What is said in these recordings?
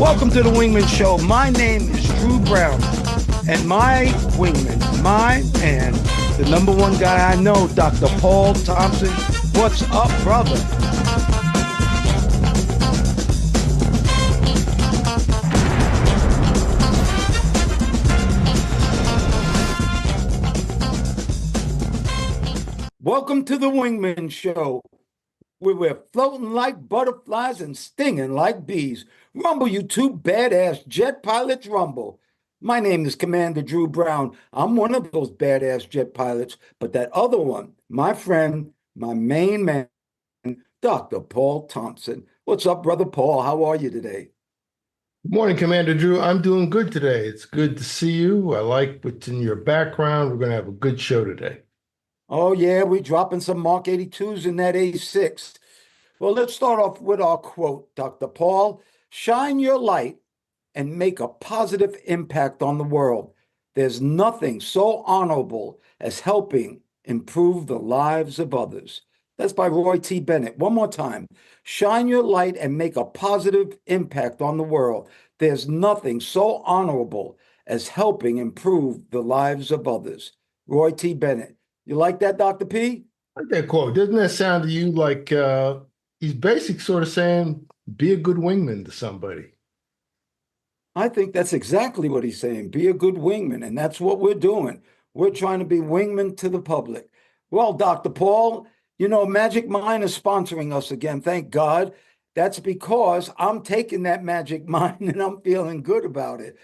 Welcome to the Wingman Show. My name is Drew Brown, and my wingman, my man, the number one guy I know, Dr. Paul Thompson. What's up, brother? Welcome to the Wingman Show, where we're floating like butterflies and stinging like bees. Rumble, you two badass jet pilots, rumble. My name is Commander Drew Brown. I'm one of those badass jet pilots, but that other one, my friend, my main man, Dr. Paul Thompson. What's up, brother Paul? How are you today? Good morning, Commander Drew. I'm doing good today. It's good to see you. I like what's in your background. We're going to have a good show today. Oh, yeah, we're dropping some Mark 82s in that A6. Well, let's start off with our quote, Dr. Paul. Shine your light and make a positive impact on the world. There's nothing so honorable as helping improve the lives of others. That's by Roy T. Bennett. One more time. Shine your light and make a positive impact on the world. There's nothing so honorable as helping improve the lives of others. Roy T. Bennett. You like that, Dr. P? I like that quote. Doesn't that sound to you like he's basically sort of saying, be a good wingman to somebody? I think that's exactly what he's saying. Be a good wingman, and that's what we're doing. We're trying to be wingmen to the public. Well, Dr. Paul, you know, Magic Mind is sponsoring us again, thank God. That's because I'm taking that Magic Mind and I'm feeling good about it.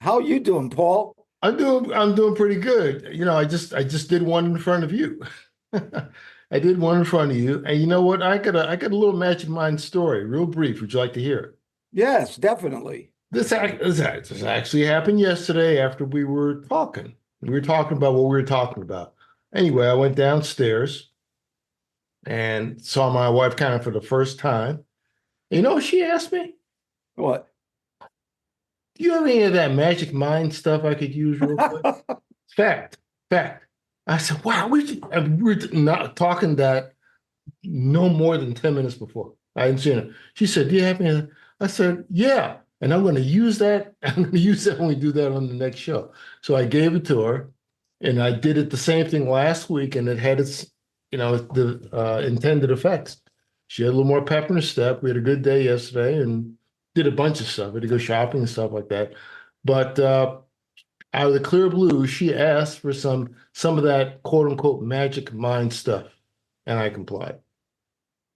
How you doing, Paul? I'm doing pretty good. You know, I just did one in front of you. I did one in front of you, and you know what? I got a little Magic Mind story, real brief. Would you like to hear it? Yes, definitely. This actually happened yesterday after we were talking. We were talking about what we were talking about. Anyway, I went downstairs and saw my wife kind of for the first time. You know what she asked me? What? Do you have any of that Magic Mind stuff I could use real quick? Fact. I said, wow, we were not talking that no more than 10 minutes before. I hadn't seen it. She said, do you have any? I said, yeah. And I'm going to use that. I'm going to use that when we do that on the next show. So I gave it to her, and I did it the same thing last week, and it had its, the intended effects. She had a little more pep in her step. We had a good day yesterday and did a bunch of stuff. We had to go shopping and stuff like that. But out of the clear blue, she asked for some of that quote unquote Magic Mind stuff, and I complied.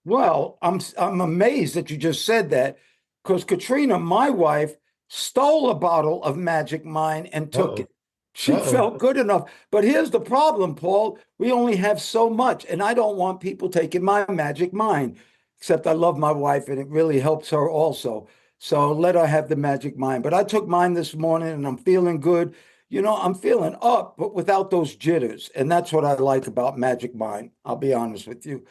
Well, I'm amazed that you just said that, because Katrina, my wife, stole a bottle of Magic Mind and took it. She felt good enough. But here's the problem, Paul. We only have so much, and I don't want people taking my Magic Mind, except I love my wife, and it really helps her also. So let her have the Magic Mind. But I took mine this morning, and I'm feeling good. You know, I'm feeling up, but without those jitters. And that's what I like about Magic Mind. I'll be honest with you.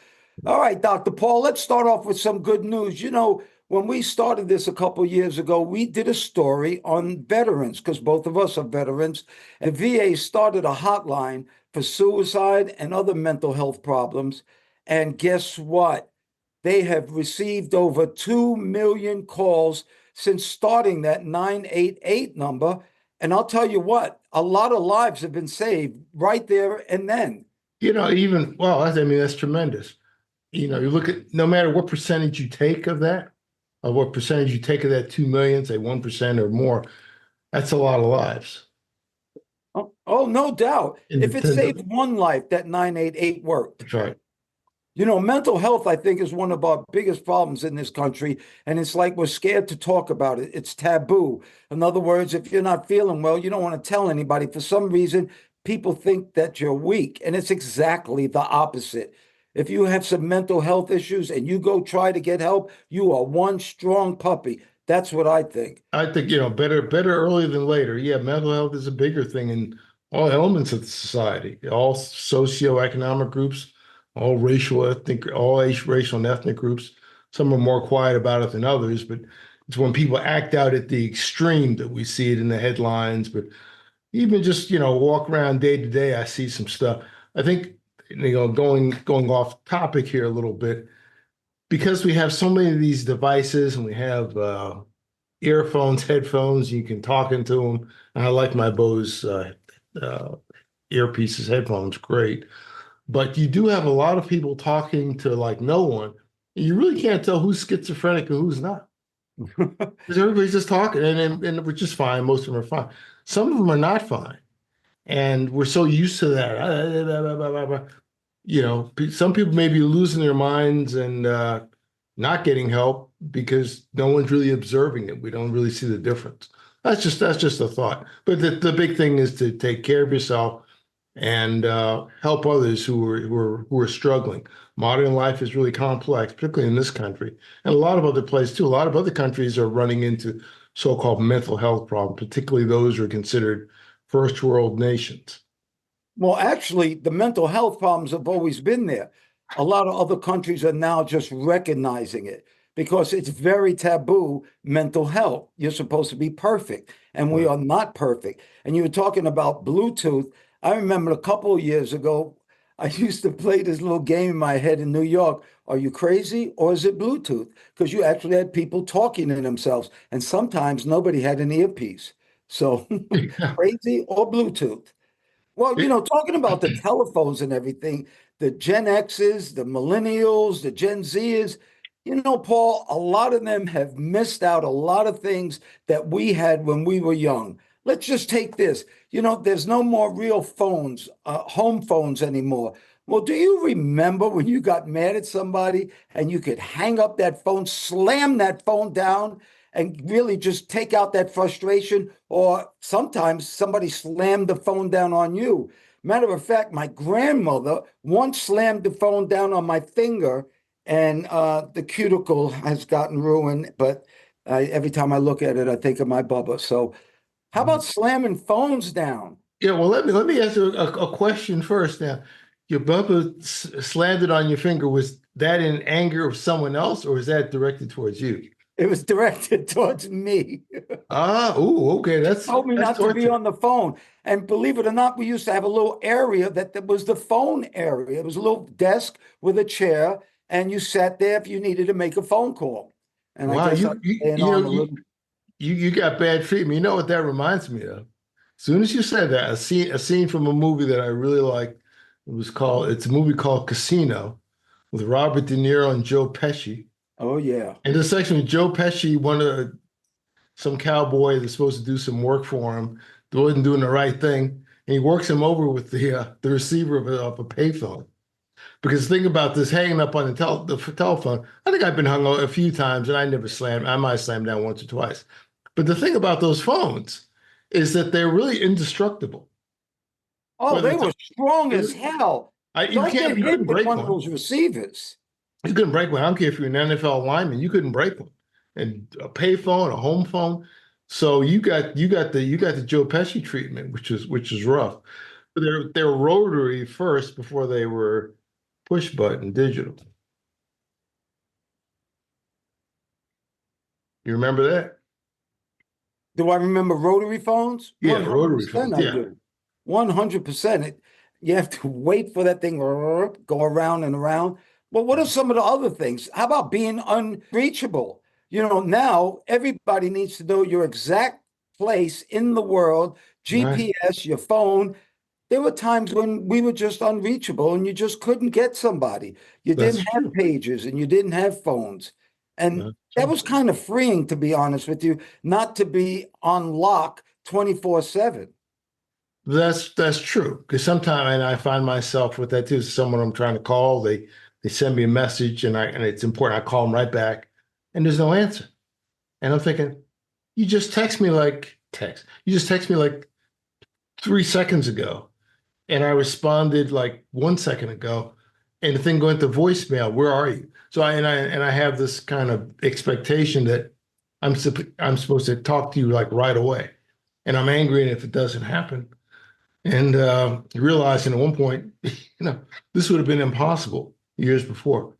All right, Dr. Paul, let's start off with some good news. You know, when we started this a couple years ago, we did a story on veterans, because both of us are veterans. And VA started a hotline for suicide and other mental health problems. And guess what? They have received over 2 million calls since starting that 988 number. And I'll tell you what, a lot of lives have been saved right there and then. You know, that's tremendous. You know, you look at no matter what percentage you take of that, or what percentage you take of that 2 million, say 1% or more, that's a lot of lives. Oh, no doubt. If it saved one life, that 988 worked. That's right. You know, mental health, I think, is one of our biggest problems in this country. And it's like we're scared to talk about it. It's taboo. In other words, if you're not feeling well, you don't want to tell anybody. For some reason, people think that you're weak. And it's exactly the opposite. If you have some mental health issues and you go try to get help, you are one strong puppy. That's what I think. I think, you know, better early than later. Yeah, mental health is a bigger thing in all elements of the society, all socioeconomic groups, all racial and ethnic groups. Some are more quiet about it than others, but it's when people act out at the extreme that we see it in the headlines. But even just, you know, walk around day to day, I see some stuff. I think, you know, going off topic here a little bit, because we have so many of these devices and we have, earphones, headphones. You can talk into them. And I like my Bose earpieces, headphones, great. But you do have a lot of people talking to like no one. You really can't tell who's schizophrenic and who's not. Because everybody's just talking, and which is fine. Most of them are fine. Some of them are not fine, and we're so used to that. Some people may be losing their minds and not getting help because no one's really observing it. We don't really see the difference. That's just a thought. But the big thing is to take care of yourself and help others who are struggling. Modern life is really complex, particularly in this country, and a lot of other places too. A lot of other countries are running into so-called mental health problems, particularly those who are considered first world nations. Well, actually, the mental health problems have always been there. A lot of other countries are now just recognizing it because it's very taboo, mental health. You're supposed to be perfect, and we Right. are not perfect. And you were talking about Bluetooth. I remember a couple of years ago, I used to play this little game in my head in New York. Are you crazy or is it Bluetooth? Because you actually had people talking to themselves, and sometimes nobody had an earpiece. So crazy or Bluetooth? Well, talking about the telephones and everything, the Gen X's, the millennials, the Gen Z's, Paul, a lot of them have missed out a lot of things that we had when we were young. Let's just take this. There's no more real phones, home phones anymore. Well, do you remember when you got mad at somebody and you could hang up that phone, slam that phone down, and really just take out that frustration? Or sometimes somebody slammed the phone down on you. Matter of fact, my grandmother once slammed the phone down on my finger, and the cuticle has gotten ruined. But every time I look at it, I think of my Bubba. So, how about slamming phones down? Yeah, well, let me ask you a question first. Now, your bumper slammed it on your finger. Was that in anger of someone else, or is that directed towards you? It was directed towards me. Okay, that's Told me that's not to be torture. on the phone. And believe it or not, we used to have a little area that was the phone area. It was a little desk with a chair, and you sat there if you needed to make a phone call. And I Wow, guess I you was you staying you know on a you little. you got bad treatment. You know what that reminds me of? As soon as you said that, a scene from a movie that I really like. It's a movie called Casino with Robert De Niro and Joe Pesci. Oh yeah. And this section with Joe Pesci, some cowboy that's supposed to do some work for him, that wasn't doing the right thing, and he works him over with the receiver of a payphone. Because think about this hanging up on the telephone. I think I've been hung a few times, and I never slammed. I might have slammed down once or twice. But the thing about those phones is that they're really indestructible. Oh, Whether they it's were strong as hell. Don't get you hit couldn't with break one of one. those receivers. You couldn't break one. I don't care if you're an NFL lineman, you couldn't break one. And a payphone, a home phone. So you got the Joe Pesci treatment, which is rough. But they're rotary first before they were push button digital. You remember that? Do I remember rotary phones? Yeah, rotary 100% phones. I Yeah. do. 100%. You have to wait for that thing to go around and around. But what are some of the other things? How about being unreachable? Now everybody needs to know your exact place in the world, Right. GPS, your phone. There were times when we were just unreachable and you just couldn't get somebody. You That's didn't have true. pagers and you didn't have phones. And That's that true. was kind of freeing, to be honest with you, not to be on lock 24/7. That's true. Because sometimes, and I find myself with that too. Someone I'm trying to call, they send me a message, and it's important. I call them right back, and there's no answer. And I'm thinking, you just text me like 3 seconds ago, and I responded like 1 second ago, and the thing going to voicemail. Where are you? So I have this kind of expectation that I'm supposed to talk to you like right away, and I'm angry if it doesn't happen. And realizing at one point, this would have been impossible years before.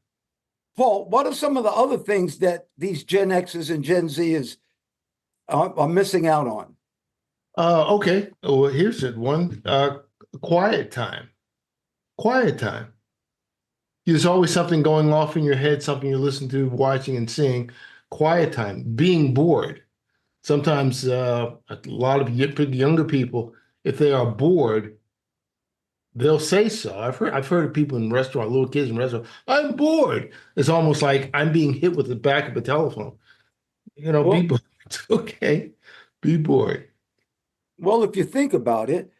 Paul, what are some of the other things that these Gen X's and Gen Z's are missing out on? Okay. Well, here's it. One, quiet time. Quiet time. There's always something going off in your head, something you're listening to, watching, and seeing. Quiet time. Being bored. sometimes a lot of younger people, if they are bored, they'll say so. I've heard of people in restaurant, little kids in restaurant, I'm bored. It's almost like I'm being hit with the back of a telephone. Be Well, bored. It's okay. Be bored. well, if you think about it,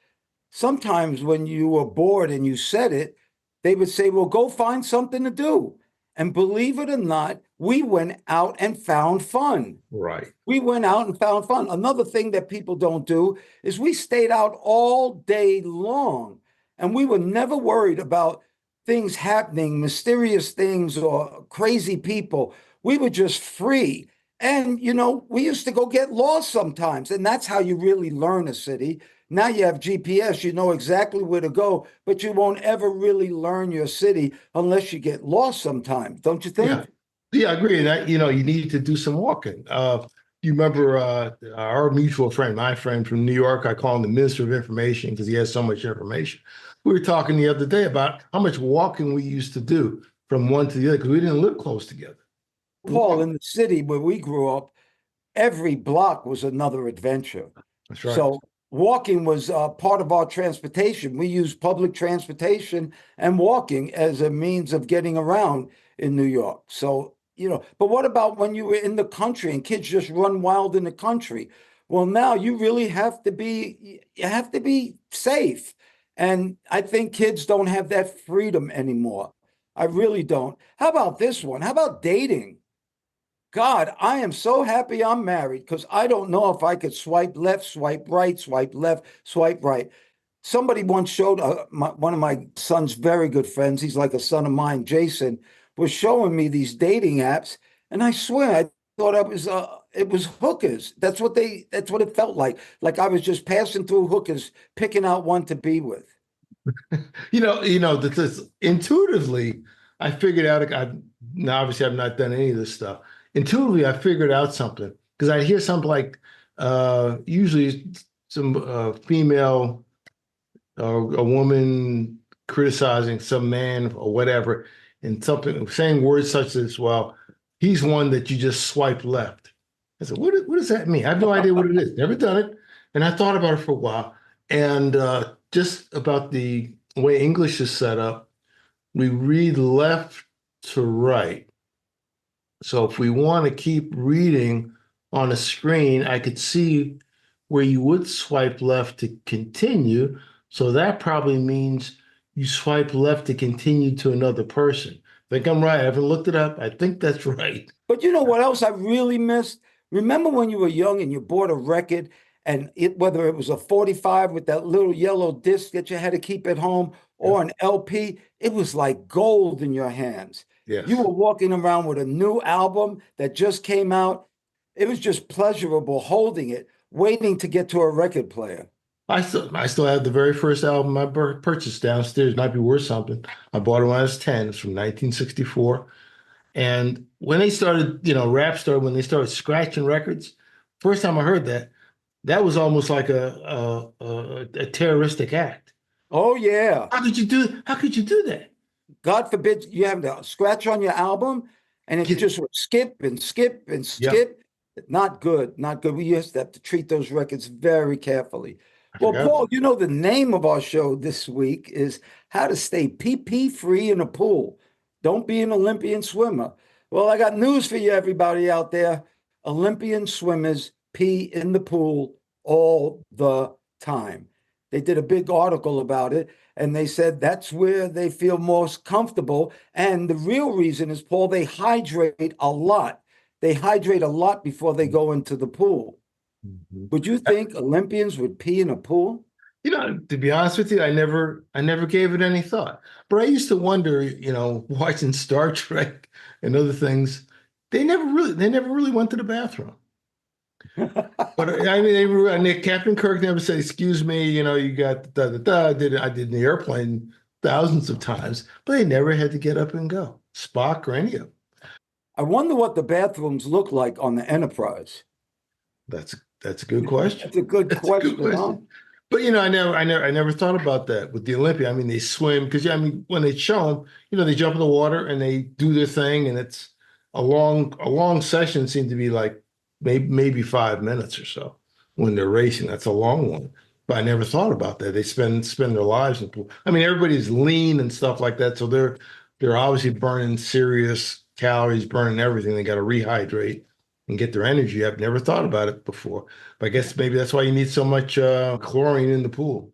sometimes when you were bored and you said it, they would say, well, go find something to do. And believe it or not, we went out and found fun. Right. We went out and found fun. Another thing that people don't do is we stayed out all day long and we were never worried about things happening, mysterious things or crazy people. We were just free. And, we used to go get lost sometimes. And that's how you really learn a city. Now you have GPS, you know exactly where to go, but you won't ever really learn your city unless you get lost sometimes, don't you Yeah. think? Yeah, I agree. And that, you need to do some walking. You remember our mutual friend, my friend from New York, I call him the Minister of Information because he has so much information. We were talking the other day about how much walking we used to do from one to the other because we didn't live close together. Paul, Walk. in the city where we grew up, every block was another adventure. That's right. So walking was part of our transportation. We used public transportation and walking as a means of getting around in New York. So, but what about when you were in the country and kids just run wild in the country? Well, now you really have to be safe. And I think kids don't have that freedom anymore. I really don't. How about this one? How about dating? God, I am so happy I'm married because I don't know if I could swipe left, swipe right, swipe left, swipe right. Somebody once showed one of my son's very good friends, he's like a son of mine, Jason, was showing me these dating apps, and I swear I thought it was hookers. That's what it felt like I was just passing through hookers, picking out one to be with. This intuitively, I figured out. Now, obviously, I've not done any of this stuff. Intuitively, I figured out something because I hear something like, usually some female or a woman criticizing some man or whatever, and something saying words such as, "Well, he's one that you just swipe left." I said, "What does that mean?" I have no idea what it is. Never done it, and I thought about it for a while, and just about the way English is set up, we read left to right. So if we want to keep reading on a screen, I could see where you would swipe left to continue. So that probably means you swipe left to continue to another person. I think I'm right. I haven't looked it up. I think that's right. But you know what else I really missed? Remember when you were young and you bought a record and whether it was a 45 with that little yellow disc that you had to keep at home Yeah. or an LP, it was like gold in your hands. You Yes. were walking around with a new album that just came out. It was just pleasurable holding it, waiting to get to a record player. I still have the very first album I purchased downstairs. Might be worth something. I bought it when I was 10. It's from 1964. And when they started, rap started, when they started scratching records, first time I heard that, that was almost like a terroristic act. Oh yeah. How could you do that? God forbid you have to scratch on your album and it Yeah. just would skip and skip and Yeah, skip. Not good, not good. We used to have to treat those records very carefully. I Well, forgot Paul, about the name of our show this week is How to Stay PP Free in a Pool. Don't be an Olympian swimmer. Well, I got news for you, everybody out there. Olympian swimmers pee in the pool all the time. They did a big article about it and they said that's where they feel most comfortable. And the real reason is, Paul, they hydrate a lot. They hydrate a lot before they it. go into the pool. Mhm. Would you think Olympians would pee in a pool? To be honest with you, I never gave it any thought. But I used to wonder, watching Star Trek and other things, they never really went to the bathroom. But I mean, Captain Kirk never said, "Excuse me, you got da da da." I did in the airplane thousands of times, but they never had to get up and go. Spock or any of them. I wonder what the bathrooms look like on the Enterprise. That's a good question. That's a good That's a good question, huh? question. But I never thought about that with the Olympia. I mean, they swim because when they show them, they jump in the water and they do their thing, and it's a long session. Seemed to be like maybe 5 minutes or so when they're racing. That's a long one. But I never thought about that. They spend their lives in pool. I mean, everybody's lean and stuff like that, so they're obviously burning serious calories, burning everything. They got to rehydrate and get their energy up. Never thought about it before. But I guess maybe that's why you need so much chlorine in the pool.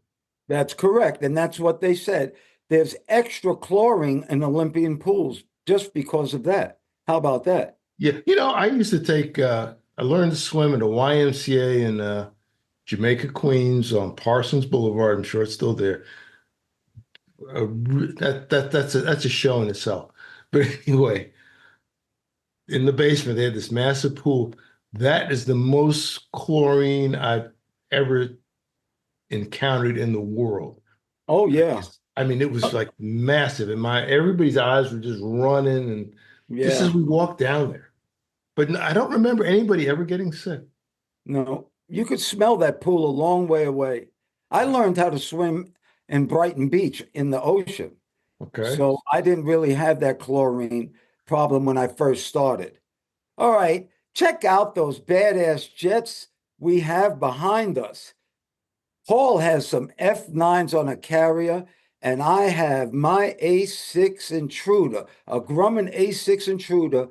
That's correct. And that's what they said. There's extra chlorine in Olympian pools just because of that. How about that? Yeah, I used to I learned to swim at a YMCA in Jamaica, Queens on Parsons Boulevard. I'm sure it's still there. That's a show in itself. But anyway, in the basement, they had this massive pool. That is the most chlorine I've ever encountered in the world. Oh, yeah. I mean, it was like massive, and everybody's eyes were just running, and just as Yeah. we walked down there. But I don't remember anybody ever getting sick. No, you could smell that pool a long way away. I learned how to swim in Brighton Beach in the ocean. Okay. So I didn't really have that chlorine problem when I first started. All right, check out those badass jets we have behind us. Paul has some F9s on a carrier, and I have my A6 Intruder, a Grumman A6 Intruder,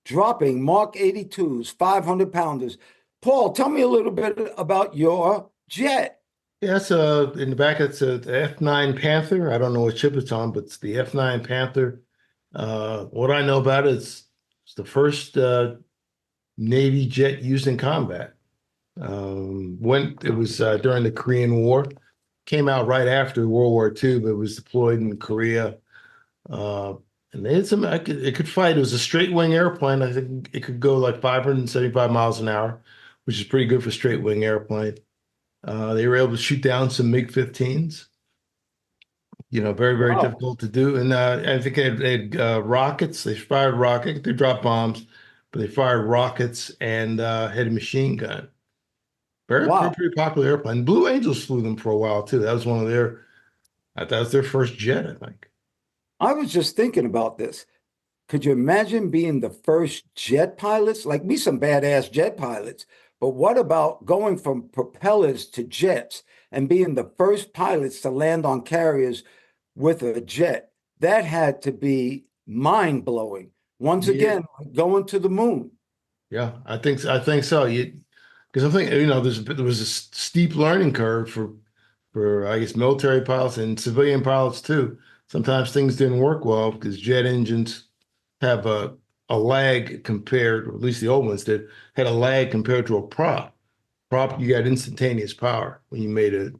dropping Mark 82s, 500 pounders. Paul, tell me a little bit about your jet. Yeah, in the back it's the F9 Panther. I don't know what ship it's on, but it's the F9 Panther. What I know about it is it's the first Navy jet used in combat. When it was during the Korean War, came out right after World War II, but it was deployed in Korea. Uh, and they had it could fight. It was a straight wing airplane. I think it could go like 575 miles an hour, which is pretty good for straight wing airplane. They were able to shoot down some MiG-15s. Very, very Wow. difficult to do. And I think they had rockets. They fired rockets. They dropped bombs, but they fired rockets and had a machine gun. Very, pretty, Wow. pretty popular airplane. Blue Angels flew them for a while too. That was that was their first jet, I think. I was just thinking about this. Could you imagine being the first jet pilots? Like me, some badass jet pilots. But what about going from propellers to jets and being the first pilots to land on carriers with a jet? That had to be mind blowing. Once Yeah, again, going to the moon. yeah, I think so. Because I think there was a steep learning curve for I guess military pilots and civilian pilots too. Sometimes things didn't work well because jet engines have a lag compared, or at least the old ones did, had a lag compared to a prop. Prop, you got instantaneous power when you made a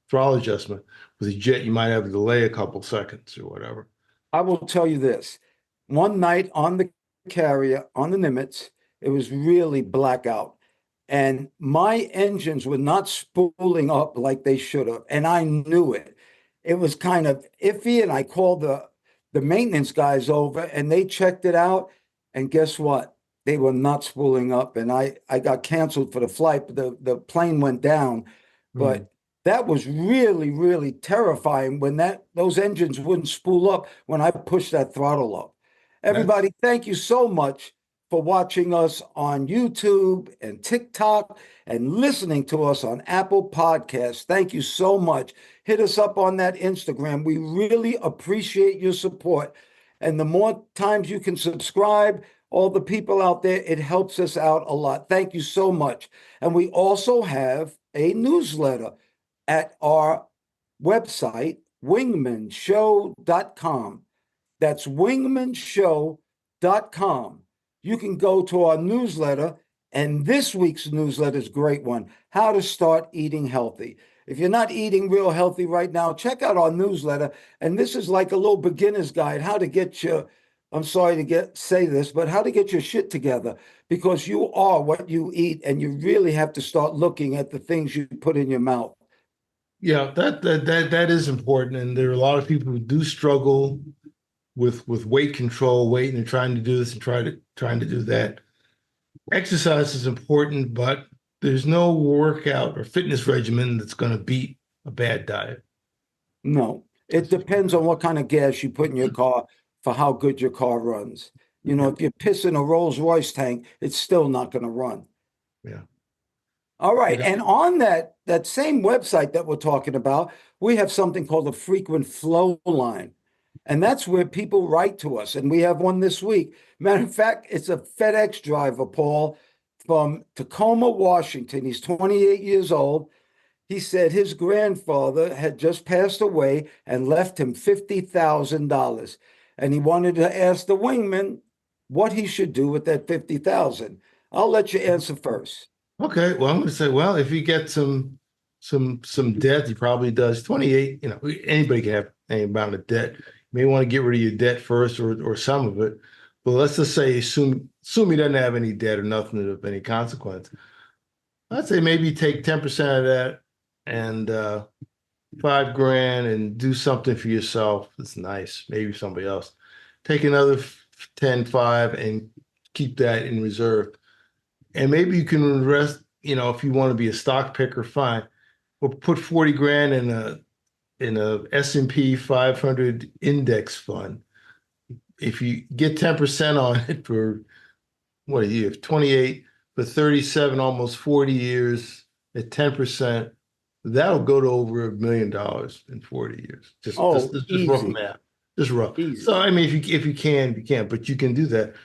throttle adjustment. With a jet, you might have a delay a couple seconds or whatever. I will tell you this. One night on the carrier, on the Nimitz, it was really blackout. And my engines were not spooling up like they should have. And I knew it. It was kind of iffy. And I called the maintenance guys over and they checked it out. And guess what? They were not spooling up. And I got canceled for the flight, but the plane went down. Hmm. But that was really, really terrifying when those engines wouldn't spool up when I pushed that throttle up. That's Everybody, thank you so much for watching us on YouTube and TikTok and listening to us on Apple Podcasts. Thank you so much. Hit us up on that Instagram. We really appreciate your support. And the more times you can subscribe, all the people out there, it helps us out a lot. Thank you so much. And we also have a newsletter at our website, wingmanshow.com. That's wingmanshow.com. You can go to our newsletter, and this week's newsletter is a great one, How to Start Eating Healthy. If you're not eating real healthy right now, check out our newsletter. And this is like a little beginner's guide, how to get your, I'm sorry to say this, but how to get your shit together, because you are what you eat, and you really have to start looking at the things you put in your mouth. Yeah, that is important, and there are a lot of people who do struggle with weight control, weight, and they're trying to do this and trying to do that. Exercise is important, but there's no workout or fitness regimen that's going to beat a bad diet. No, it That's just depends on what kind of gas you put in your car for how good your car runs. yeah. If you're pissing a Rolls Royce tank, it's still not going to run. Yeah. All right. Yeah. And on that same website that we're talking about, we have something called the frequent flow line. And that's where people write to us. And we have one this week. Matter of fact, it's a FedEx driver, Paul, from Tacoma, Washington. He's 28 years old. He said his grandfather had just passed away and left him $50,000. And he wanted to ask the wingman what he should do with that 50,000. I'll let you answer first. Okay. Well, I'm going to say, well, if you get some debt, he probably does. 28, anybody can have any amount of debt. You may want to get rid of your debt first or some of it. But let's just say, assume he doesn't have any debt or nothing of any consequence. I'd say maybe take 10% of that and $5,000 and do something for yourself that's nice. Maybe somebody else. Take another 10, 5 and keep that in reserve. And maybe you can invest, if you want to be a stock picker, fine. Or put $40,000 in a S&P 500 index fund. If you get 10% on it for what a year, 28 for 37, almost 40 years at 10%, that'll go to over $1 million in 40 years. Just rough math. Just rough. Easy. So I mean, if you can, but you can do that.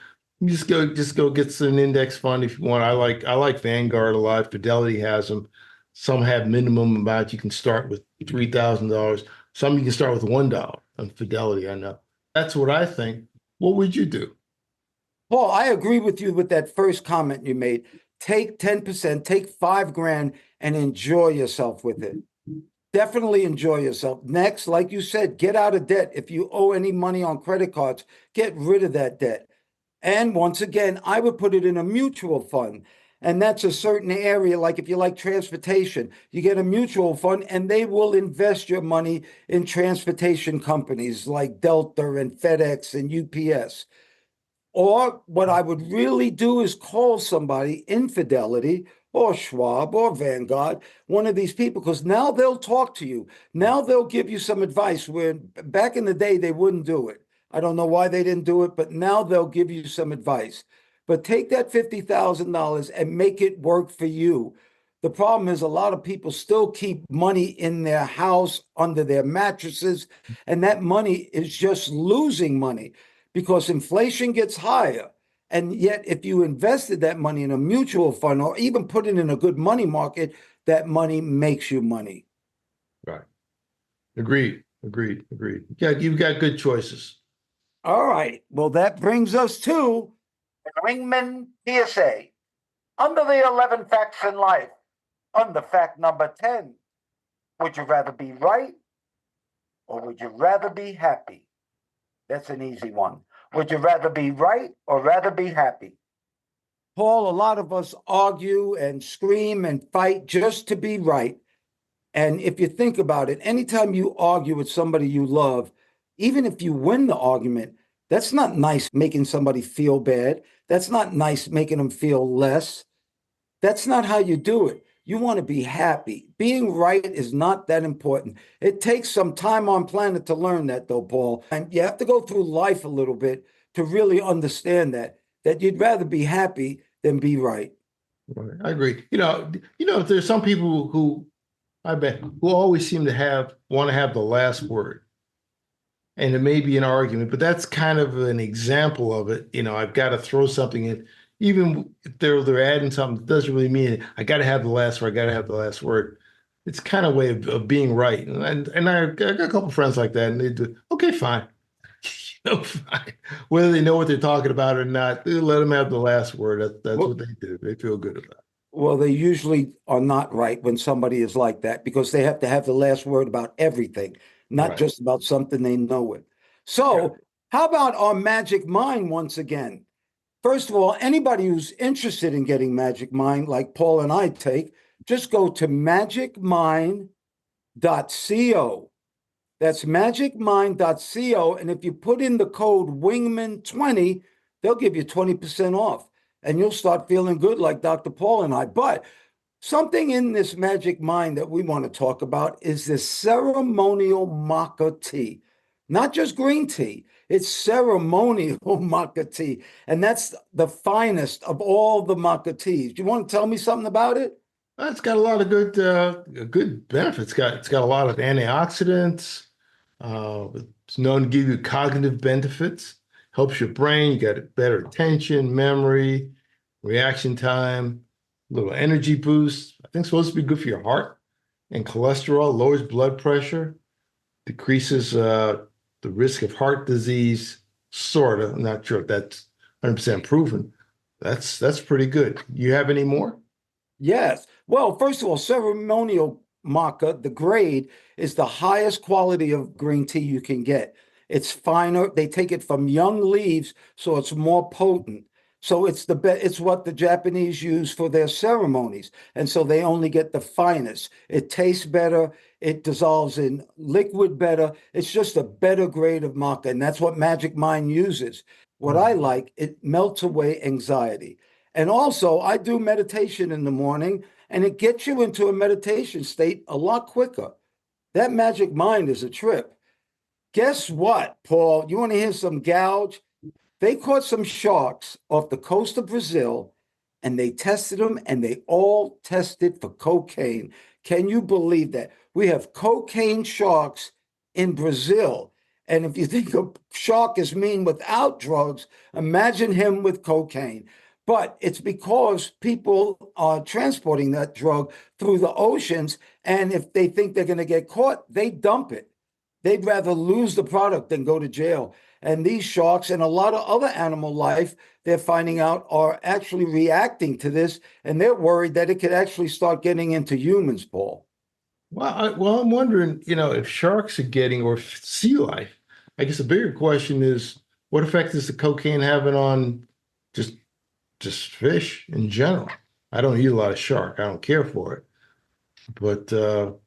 You just go get an index fund if you want. I like Vanguard a lot. Fidelity has them. Some have minimum amount. You can start with $3,000. Some you can start with $1 on Fidelity. I know. That's what I think. What would you do? Paul, I agree with you with that first comment you made. Take 10%, take $5,000 and enjoy yourself with it. Definitely enjoy yourself. Next, like you said, get out of debt. If you owe any money on credit cards, get rid of that debt. And once again, I would put it in a mutual fund. And that's a certain area, like if you like transportation, you get a mutual fund and they will invest your money in transportation companies like Delta and FedEx and UPS. Or what I would really do is call somebody in Fidelity or Schwab or Vanguard, one of these people, because now they'll talk to you. Now they'll give you some advice where back in the day they wouldn't do it. I don't know why they didn't do it, but now they'll give you some advice. But take that $50,000 and make it work for you. The problem is a lot of people still keep money in their house under their mattresses, and that money is just losing money because inflation gets higher. And yet, if you invested that money in a mutual fund or even put it in a good money market, that money makes you money. Right. Agreed. Yeah, you've got good choices. All right. Well, that brings us to Wingman PSA. Under the 11 facts in life, under fact number 10, would you rather be right or would you rather be happy? That's an easy one. Would you rather be right or rather be happy? Paul, a lot of us argue and scream and fight just to be right. And if you think about it, anytime you argue with somebody you love, even if you win the argument, that's not nice making somebody feel bad. That's not nice making them feel less. That's not how you do it. You want to be happy. Being right is not that important. It takes some time on planet to learn that, though, Paul. And you have to go through life a little bit to really understand that you'd rather be happy than be right. Right. I agree. There's some people who I bet who always seem to want to have the last word. And it may be an argument, but that's kind of an example of it. I've got to throw something in, even if they're adding something that doesn't really mean it. I got to have the last word. I got to have the last word. It's kind of a way of being right. And I got a couple of friends like that, and they do, okay, fine. Fine. Whether they know what they're talking about or not, they let them have the last word. That's what they do. They feel good about it. Well, they usually are not right when somebody is like that because they have to have the last word about everything, not just about something they know it. So how about our magic mind once again? First of all, anybody who's interested in getting magic mind, like Paul and I take, just go to magicmind.co. That's magicmind.co. And if you put in the code Wingman20, they'll give you 20% off. And you'll start feeling good like Dr. Paul and I. But something in this magic mind that we want to talk about is the ceremonial maca tea. Not just green tea. It's ceremonial maca tea, and that's the finest of all the maca teas. Do you want to tell me something about it? It's got a lot of good benefits. It's got a lot of antioxidants. It's known to give you cognitive benefits. Helps your brain. You got better attention, memory, reaction time, little energy boost. I think it's supposed to be good for your heart and cholesterol. Lowers blood pressure, decreases the risk of heart disease. Sort of. I'm not sure if that's 100% proven. That's pretty good. You have any more? Yes. Well, first of all, ceremonial maca, the grade is the highest quality of green tea you can get. It's finer. They take it from young leaves, so it's more potent. So it's what the Japanese use for their ceremonies. And so they only get the finest. It tastes better. It dissolves in liquid better. It's just a better grade of maca. And that's what Magic Mind uses. What I like, it melts away anxiety. And also, I do meditation in the morning, and it gets you into a meditation state a lot quicker. That magic mind is a trip. Guess what, Paul? You want to hear some gouge? They caught some sharks off the coast of Brazil, and they tested them, and they all tested for cocaine. Can you believe that? We have cocaine sharks in Brazil. And if you think a shark is mean without drugs, imagine him with cocaine. But it's because people are transporting that drug through the oceans. And if they think they're going to get caught, they dump it. They'd rather lose the product than go to jail. And these sharks and a lot of other animal life, they're finding out are actually reacting to this. And they're worried that it could actually start getting into humans, Paul. Well, I'm wondering, if sharks are getting or sea life. I guess the bigger question is, what effect is the cocaine having on just just fish in general? I don't eat a lot of shark. I don't care for it. But Well,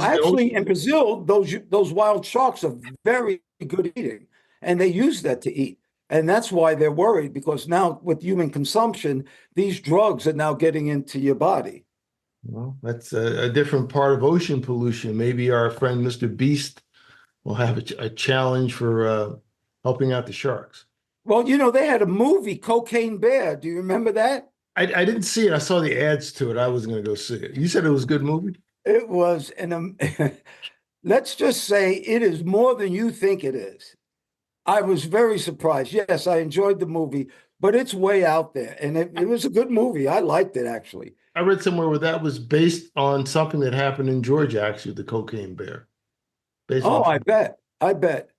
actually, in Brazil, those wild sharks are very good eating, and they use that to eat. And that's why they're worried because now with human consumption, these drugs are now getting into your body. well, that's a different part of ocean pollution. Maybe our friend Mr. Beast will have a challenge for helping out the sharks. Well, they had a movie, Cocaine Bear. Do you remember that? I didn't see it. I saw the ads to it. I was going to go see it. You said it was a good movie? It was let's just say it is more than you think it is. I was very surprised. Yes, I enjoyed the movie, but it's way out there. And it was a good movie. I liked it actually. I read somewhere where that was based on something that happened in Georgia, actually, the cocaine bear. Based Oh, on I bet. I bet.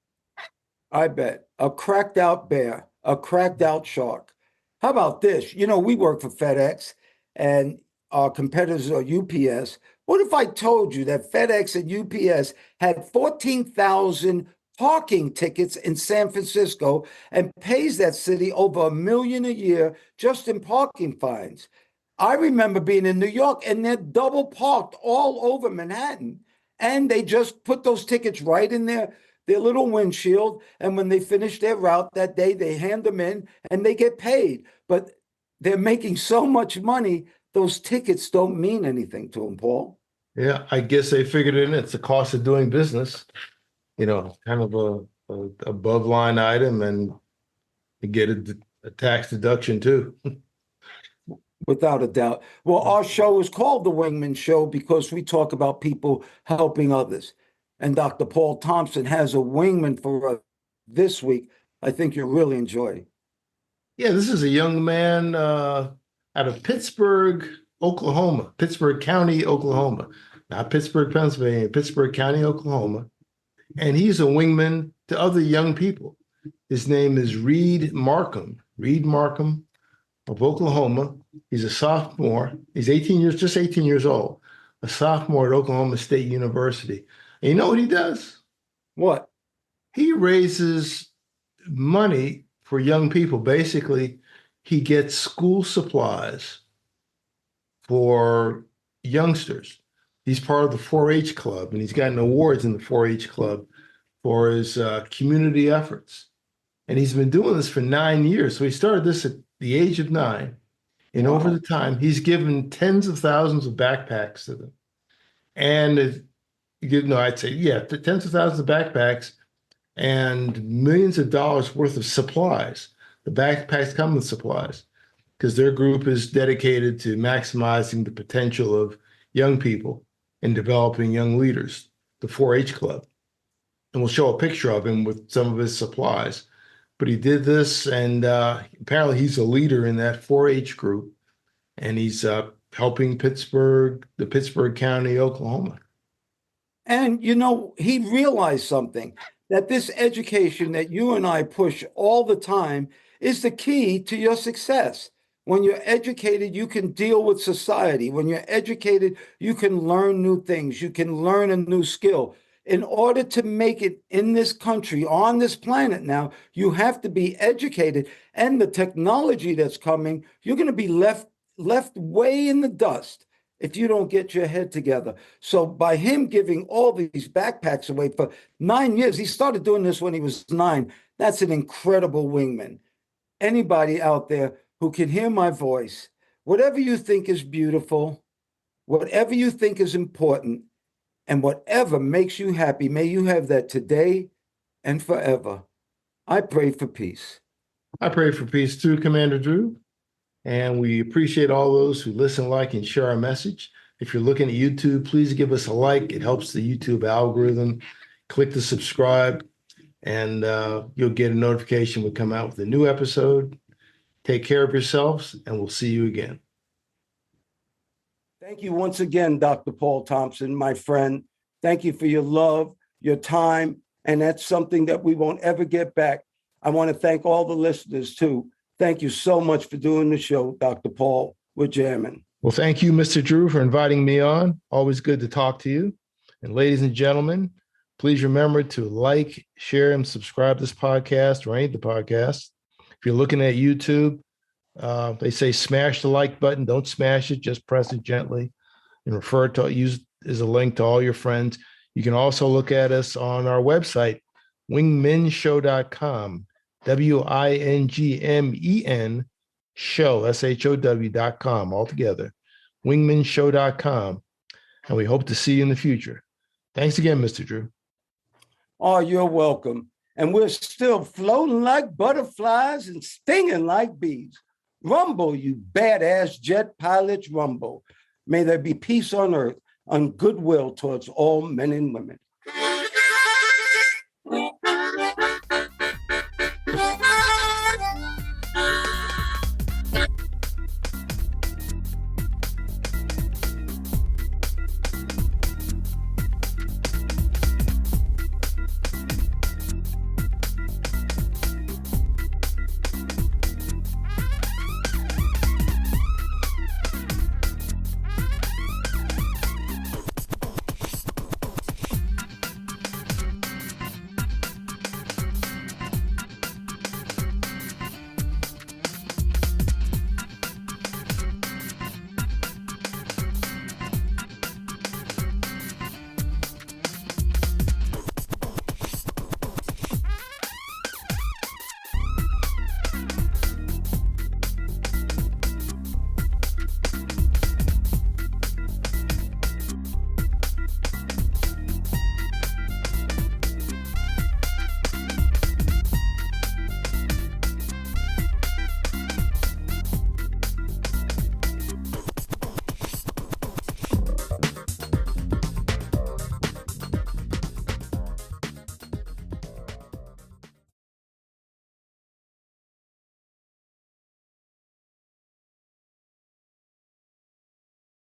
I bet. A cracked out bear, a cracked out shark. How about this? We work for FedEx and our competitors are UPS. What if I told you that FedEx and UPS had 14,000 parking tickets in San Francisco and pays that city over $1 million a year just in parking fines? I remember being in New York and they're double parked all over Manhattan. And they just put those tickets right in their little windshield. And when they finish their route that day, they hand them in and they get paid. But they're making so much money, those tickets don't mean anything to them, Paul. Yeah, I guess they figured it in. It's the cost of doing business, kind of a above line item, and you get a tax deduction too. Without a doubt. Well, our show is called The Wingman Show because we talk about people helping others. And Dr. Paul Thompson has a wingman for us this week. I think you'll really enjoy. Yeah, this is a young man out of Pittsburgh, Oklahoma, Pittsburgh County, Oklahoma, not Pittsburgh, Pennsylvania, Pittsburgh County, Oklahoma. And he's a wingman to other young people. His name is Reed Markham. Reed Markham of Oklahoma. He's a sophomore. He's just 18 years old, a sophomore at Oklahoma State University. And you know what he does? What? He raises money for young people. Basically, he gets school supplies for youngsters. He's part of the 4-H club, and he's gotten awards in the 4-H club for his community efforts. And he's been doing this for 9 years. So he started this at the age of 9. And Wow. over the time, he's given tens of thousands of backpacks to them. And I'd say, yeah, tens of thousands of backpacks and millions of dollars worth of supplies. The backpacks come with supplies because their group is dedicated to maximizing the potential of young people and developing young leaders, the 4-H Club. And we'll show a picture of him with some of his supplies. But he did this, and apparently he's a leader in that 4-H group, and he's helping Pittsburgh, the Pittsburgh County, Oklahoma. And, you know, he realized something, that this education that you and I push all the time is the key to your success. When you're educated, you can deal with society. When you're educated, you can learn new things. You can learn a new skill. In order to make it in this country, on this planet now, you have to be educated. And the technology that's coming, you're going to be left way in the dust if you don't get your head together. So by him giving all these backpacks away for 9 years, he started doing this when he was 9. That's an incredible wingman. Anybody out there who can hear my voice, whatever you think is beautiful, whatever you think is important, and whatever makes you happy, may you have that today and forever. I pray for peace. I pray for peace too, Commander Drew. And we appreciate all those who listen, like, and share our message. If you're looking at YouTube, please give us a like. It helps the YouTube algorithm. Click the subscribe, and you'll get a notification when we come out with a new episode. Take care of yourselves, and we'll see you again. Thank you once again, Dr. Paul Thompson, my friend. Thank you for your love, your time, and that's something that we won't ever get back. I want to thank all the listeners, too. Thank you so much for doing the show, Dr. Paul. We're jamming. Well, thank you, Mr. Drew, for inviting me on. Always good to talk to you. And ladies and gentlemen, please remember to like, share, and subscribe to this podcast or any of the podcasts. If you're looking at YouTube, they say smash the like button. Don't smash it. Just press it gently and refer to use as a link to all your friends. You can also look at us on our website, wingmenshow.com. WINGMEN show, SHOW.com, altogether, wingmenshow.com. And we hope to see you in the future. Thanks again, Mr. Drew. Oh, you're welcome. And we're still floating like butterflies and stinging like bees. Rumble, you badass jet pilots, rumble. May there be peace on earth, and goodwill towards all men and women.